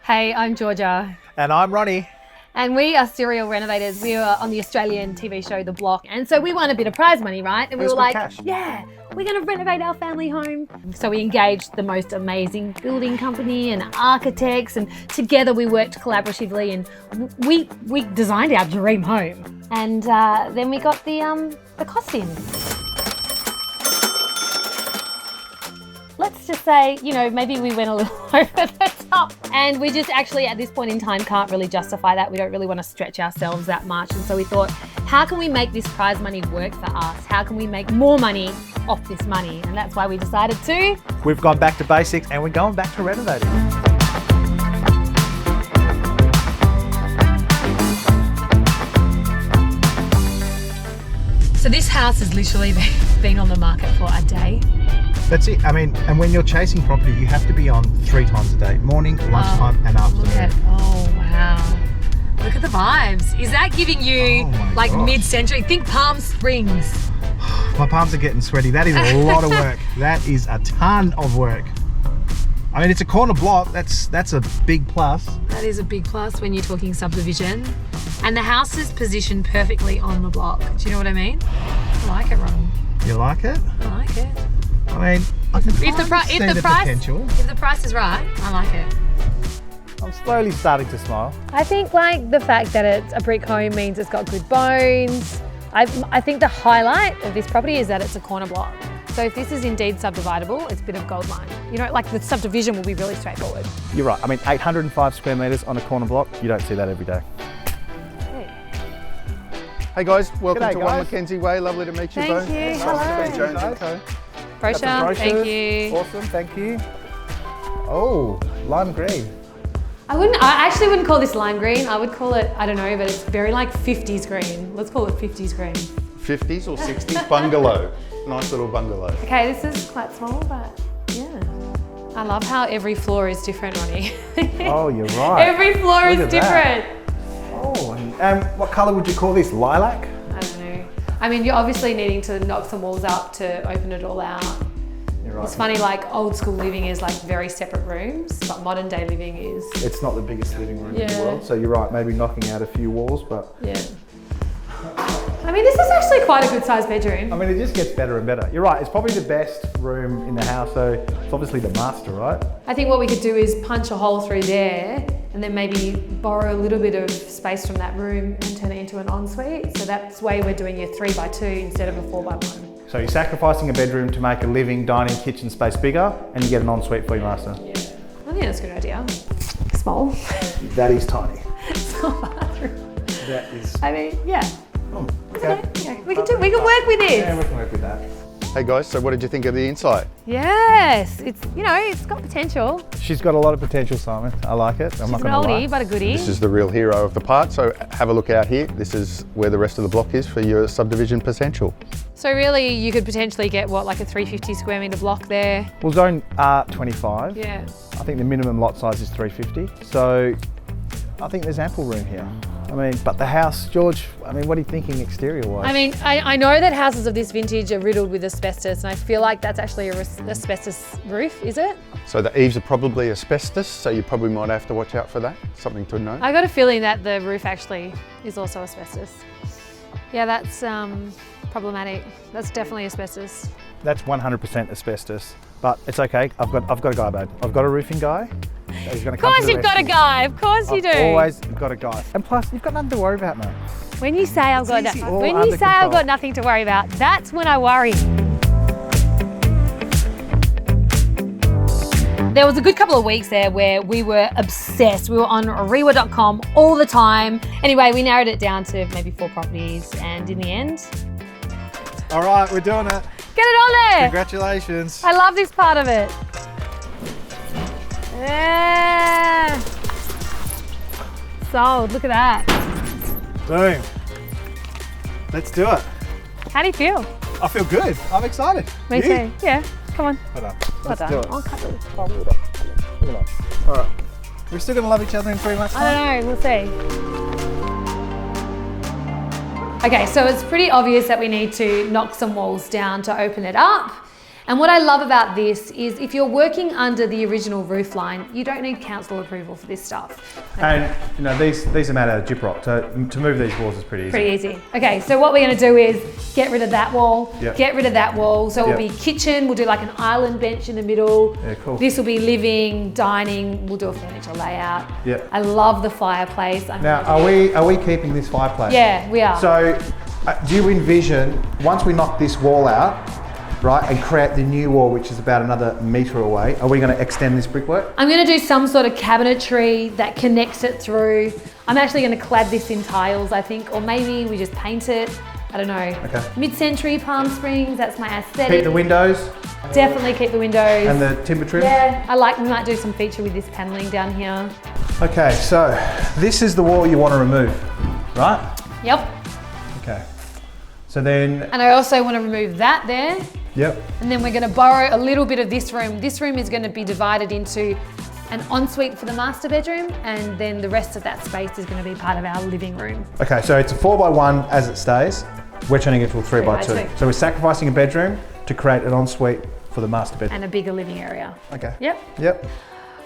Hey, I'm Georgia. And I'm Ronnie. And we are serial renovators. We were on the Australian TV show The Block. And so we won a bit of prize money, right? And we were like, cash. yeah, we're going to renovate our family home. So we engaged the most amazing building company and architects, and together we worked collaboratively, and we designed our dream home. And then we got the cost in. Let's just say, you know, maybe we went a little over the top, and we just actually at this point in time can't really justify that. We don't really want to stretch ourselves that much. And so we thought, how can we make this prize money work for us? How can we make more money off this money? And that's why we decided to. We've gone back to basics and we're going back to renovating. So this house has literally been on the market for a day. That's it. I mean, and when you're chasing property, you have to be on 3 times a day. Morning, lunchtime and afternoon. Oh, wow. Look at the vibes. Is that giving you like mid-century? Think Palm Springs. My palms are getting sweaty. That is a lot of work. That is a ton of work. I mean, it's a corner block. That's a big plus. That is a big plus when you're talking subdivision. And the house is positioned perfectly on the block. Do you know what I mean? I like it, Ron. You like it? I like it. I mean, I can see the potential. If the price is right, I like it. I'm slowly starting to smile. I think like the fact that it's a brick home means it's got good bones. I think the highlight of this property is that it's a corner block. So if this is indeed subdividable, it's a bit of gold mine. You know, like the subdivision will be really straightforward. You're right. I mean, 805 square metres on a corner block, you don't see that every day. Hey guys, welcome G'day, to guys. 1 Mackenzie Way. Lovely to meet you Thank both. you. Nice Hello. to meet Jones and Co. Brochure, thank you. Awesome, thank you. Oh, lime green. I actually wouldn't call this lime green. I would call it, I don't know, but it's very like 50s green. Let's call it 50s green. 50s or 60s bungalow. Nice little bungalow. Okay, this is quite small, but yeah. I love how every floor is different, Ronnie. Oh, you're right. Every floor Look is at different. that. Oh, and what colour would you call this? Lilac? I don't know. I mean, you're obviously needing to knock some walls up to open it all out. You're right. It's funny, like old school living is like very separate rooms, but modern day living is. It's not the biggest living room in the Yeah. world, so you're right, maybe knocking out a few walls, but... Yeah. I mean, this is actually quite a good sized bedroom. I mean, it just gets better and better. You're right, it's probably the best room in the house, so it's obviously the master, right? I think what we could do is punch a hole through there and then maybe borrow a little bit of space from that room and turn it into an ensuite. So that's why we're doing a 3x2 instead of a 4x1. So you're sacrificing a bedroom to make a living, dining, kitchen space bigger, and you get an ensuite for your master. Yeah, I think that's a good idea. Small. That is tiny. Small bathroom. That is... I mean, yeah. Oh, Okay. Yeah. We can work with this. Yeah, we can work with that. Hey guys, so what did you think of the inside? Yes, it's, you know, it's got potential. She's got a lot of potential, Simon. I like it. I'm not It's an going to lie. oldie, but a goodie. This is the real hero of the part, so have a look out here. This is where the rest of the block is for your subdivision potential. So really, you could potentially get what, like a 350 square metre block there? Well, zone R25. Yeah. I think the minimum lot size is 350. So I think there's ample room here. I mean, but the house, George, I mean, what are you thinking exterior-wise? I mean, I know that houses of this vintage are riddled with asbestos, and I feel like that's actually a asbestos roof, is it? So the eaves are probably asbestos, so you probably might have to watch out for that. Something to know. I got a feeling that the roof actually is also asbestos. Yeah, that's problematic. That's definitely asbestos. That's 100% asbestos, but it's okay. I've got a guy, babe. I've got a roofing guy. He's going to come Of to course the you've got a rescue. guy, of course you do. Always got a guy. And plus, you've got nothing to worry about, mate. When you say I've got easy, all when you under say I've control. got nothing to worry about, that's when I worry. There was a good couple of weeks there where we were obsessed. We were on rewa.com all the time. Anyway, we narrowed it down to maybe 4 properties, and in the end, All right, we're doing it. get it on there. Congratulations. I love this part of it. Yeah. Sold, look at that. Boom. Let's do it. How do you feel? I feel good. I'm excited. Me You? too. Yeah, come on. Hold on. Well Let's done. do it. I'll cut it. Oh, look at that. Look at that. All right. We're still going to love each other in 3 months' time? I don't know, we'll see. Okay, so it's pretty obvious that we need to knock some walls down to open it up. And what I love about this is if you're working under the original roof line, you don't need council approval for this stuff. And you know, these are made out of gyprock. To move these walls is pretty easy. Pretty easy. Okay, so what we're going to do is get rid of that wall, Yep. get rid of that wall. So it'll Yep. be kitchen, we'll do like an island bench in the middle. Yeah, cool. This will be living, dining, we'll do a furniture layout. Yep. I love the fireplace. Now, are we keeping this fireplace? Yeah, we are. So, do you envision once we knock this wall out, right, and create the new wall, which is about another metre away, are we going to extend this brickwork? I'm going to do some sort of cabinetry that connects it through. I'm actually going to clad this in tiles, I think, or maybe we just paint it. I don't know. Okay. Mid-century Palm Springs, that's my aesthetic. Keep the windows Definitely keep the windows. and the timber trim? Yeah, we might do some feature with this paneling down here. Okay, so this is the wall you want to remove, right? Yep. Okay. So then, And I also want to remove that there. yep. And then we're going to borrow a little bit of this room. This room is going to be divided into an ensuite for the master bedroom, and then the rest of that space is going to be part of our living room. Okay, so it's a 4x1 as it stays. We're turning it to a 3x2. 3x2. So we're sacrificing a bedroom to create an ensuite for the master bedroom. And a bigger living area. Okay. Yep. Yep.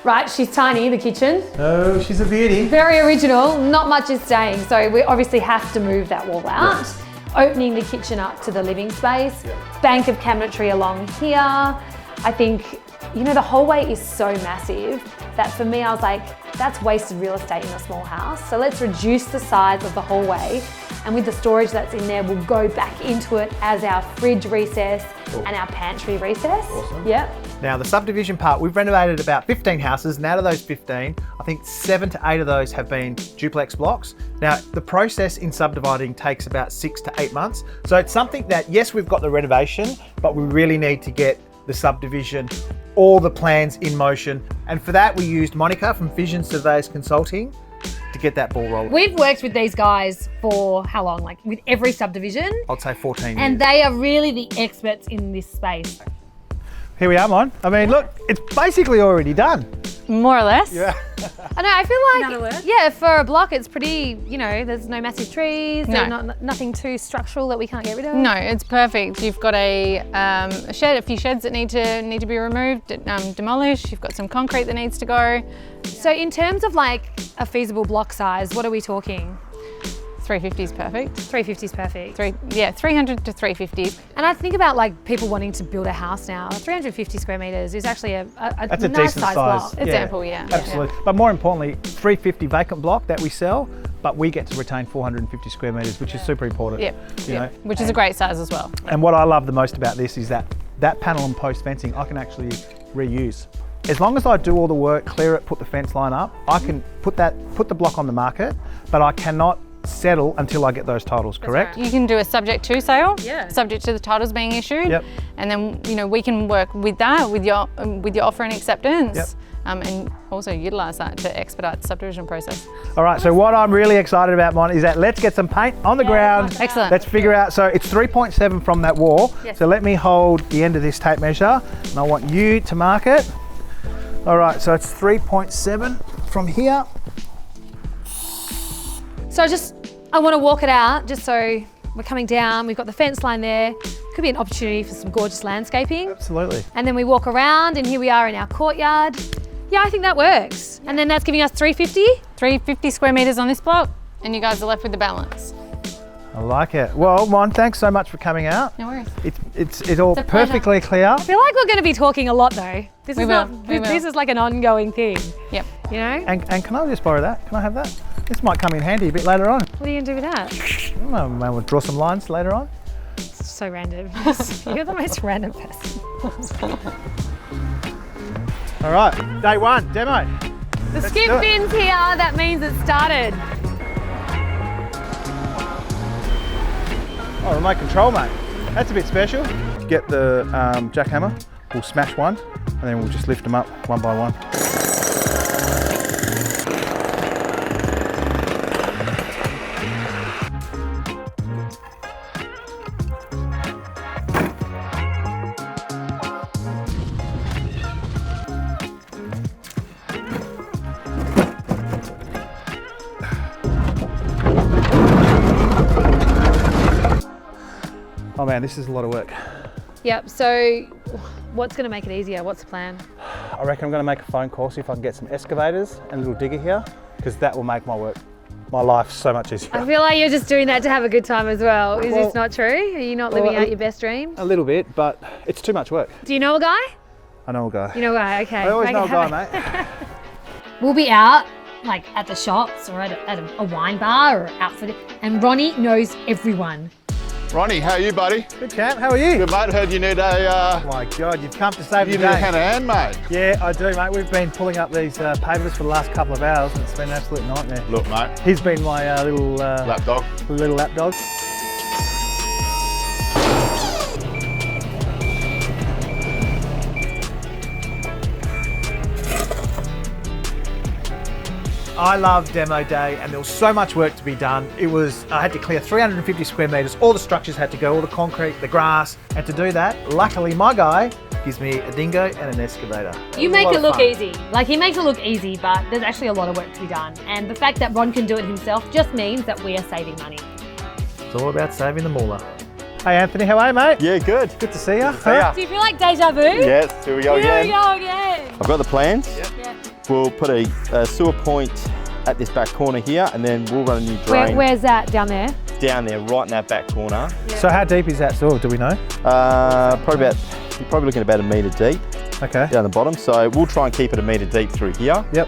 Right, she's tiny, the kitchen. Oh, she's a beauty. Very original, not much is staying. So we obviously have to move that wall out. Yes. Opening the kitchen up to the living space. Bank of cabinetry along here. I think, you know, the hallway is so massive that for me, I was like, that's wasted real estate in a small house. So let's reduce the size of the hallway. And with the storage that's in there, we'll go back into it as our fridge recess and our pantry recess. Awesome. Yep. Now the subdivision part, we've renovated about 15 houses, and out of those 15, I think 7 to 8 of those have been duplex blocks. Now the process in subdividing takes about 6 to 8 months. So it's something that, yes, we've got the renovation, but we really need to get the subdivision, all the plans in motion. And for that, we used Monica from Vision Surveys Consulting to get that ball rolling. We've worked with these guys for how long? Like with every subdivision. I'd say 14 years. And they are really the experts in this space. Here we are, Mon. I mean, look, it's basically already done. More or less. Yeah. I know, I feel Another like, word? yeah, for a block, it's pretty, you know, there's no massive trees, No. there's nothing too structural that we can't get rid of. No, it's perfect. You've got a few sheds that need to be removed, demolished. You've got some concrete that needs to go. So in terms of like a feasible block size, what are we talking? 350 is perfect. 350 is perfect. 300 to 350. And I think about like people wanting to build a house now. 350 square meters is actually a That's a nice decent size size. block. It's ample, yeah. Absolutely. But more importantly, 350 vacant block that we sell, but we get to retain 450 square metres, which is super important. Yeah, You know? which is a great size as well. And what I love the most about this is that panel and post fencing I can actually reuse. As long as I do all the work, clear it, put the fence line up, I can put the block on the market, but I cannot settle until I get those titles, correct? You can do a subject to sale, Yeah. subject to the titles being issued, Yep. and then we can work with that with your offer and acceptance, Yep. and also utilise that to expedite the subdivision process. All right, so what I'm really excited about, Mon, is that let's get some paint on the ground. Excellent. Let's figure out, so it's 3.7 from that wall. Yes. So let me hold the end of this tape measure, and I want you to mark it. All right, so it's 3.7 from here. So I want to walk it out just so we're coming down, we've got the fence line there. Could be an opportunity for some gorgeous landscaping. Absolutely. And then we walk around and here we are in our courtyard. Yeah, I think that works. And then that's giving us 350. 350 square metres on this block, and you guys are left with the balance. I like it. Well, Mon, thanks so much for coming out. No worries. It's all a pleasure. perfectly clear. I feel like we're going to be talking a lot though. This We is will, not. we will. This is like an ongoing thing. Yep. You know? And can I just borrow that? Can I have that? This might come in handy a bit later on. What are you going to do with that? Maybe we'll draw some lines later on. It's so random. You're the most random person. All right, day one, demo. The do skip it. bin's here. That means it started. Oh, remote control, mate. That's a bit special. Get the jackhammer, we'll smash one, and then we'll just lift them up one by one. Oh man, this is a lot of work. Yep. So What's going to make it easier? What's the plan? I reckon I'm going to make a phone call, see if I can get some excavators and a little digger here, because that will make my life so much easier. I feel like you're just doing that to have a good time as well. Is Well- this not true? Are you not living out your best dream? A little bit, but it's too much work. Do you know a guy? I know a guy. You know a guy, okay. I always Make know it a guy, happen. mate. We'll be out, like at the shops or at a wine bar or out for and Ronnie knows everyone. Ronnie, how are you, buddy? Good, champ. How are you? Good, mate. Heard you need Oh my God, you've come to save you the need a day. hand, mate. Yeah, I do, mate. We've been pulling up these pavers for the last couple of hours, and it's been an absolute nightmare. Look, mate. He's been my little Lapdog. lapdog. I love demo day, and there was so much work to be done. I had to clear 350 square metres, all the structures had to go, all the concrete, the grass, and to do that, luckily my guy gives me a dingo and an excavator. You was a make lot it of look fun. easy. Like he makes it look easy, but there's actually a lot of work to be done. And the fact that Ron can do it himself just means that we are saving money. It's all about saving the moolah. Hey Anthony, how are you, mate? Yeah, good. Good to see you. Do you feel like deja vu? Yes, here we go Here again. we go again. I've got the plans. Yeah. We'll put a sewer point at this back corner here, and then we'll run a new drain Where's that? Down there? down there, right in that back corner. So how deep is that sewer, do we know? You're probably looking about 1 metre deep Okay. down the bottom. So we'll try and keep it 1 metre deep through here. Yep.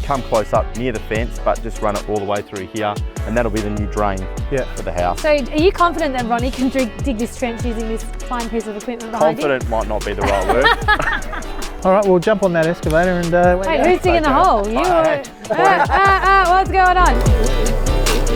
Come close up near the fence, but just run it all the way through here, and that'll be the new drain Yeah. for the house. So are you confident that Ronnie can dig this trench using this fine piece of equipment behind Confident might not be the right word. All right, we'll jump on that excavator and you? Wait, who's digging the hole? You or... what's going on?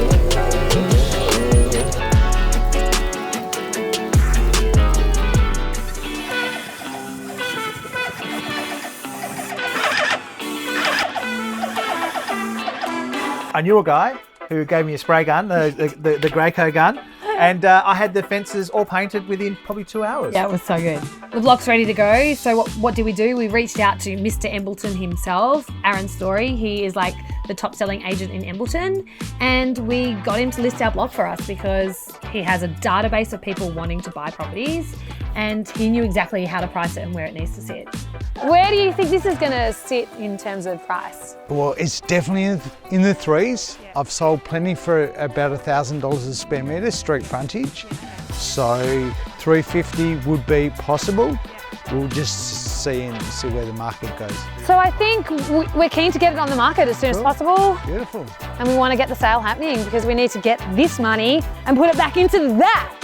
I knew a guy who gave me a spray gun, the Graco gun, and I had the fences all painted within probably 2 hours. Yeah, it was so good. The block's ready to go. So what did we do? We reached out to Mr. Embleton himself, Aaron Story. He is like the top selling agent in Embleton. And we got him to list our block for us because he has a database of people wanting to buy properties and he knew exactly how to price it and where it needs to sit. Where do you think this is going to sit in terms of price? Well, it's definitely in the threes. I've sold plenty for about $1,000 a square metre street frontage. So 350 would be possible. We'll just see where the market goes. So I think we're keen to get it on the market as soon as possible. Beautiful. And we want to get the sale happening because we need to get this money and put it back into that.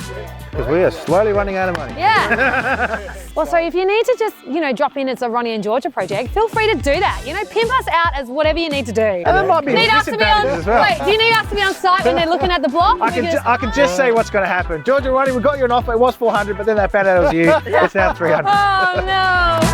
Because we are slowly running out of money. Yeah. Well, so if you need to just, drop in as a Ronnie and Georgia project, feel free to do that. Pimp us out as whatever you need to do. And there might be Need us to be on, disadvantages as well. wait, do you need us to be on site when they're looking at the block? I can just say what's going to happen. Georgia, Ronnie, we got you an offer. It was 400, but then they found out it was you. It's now 300. Oh no.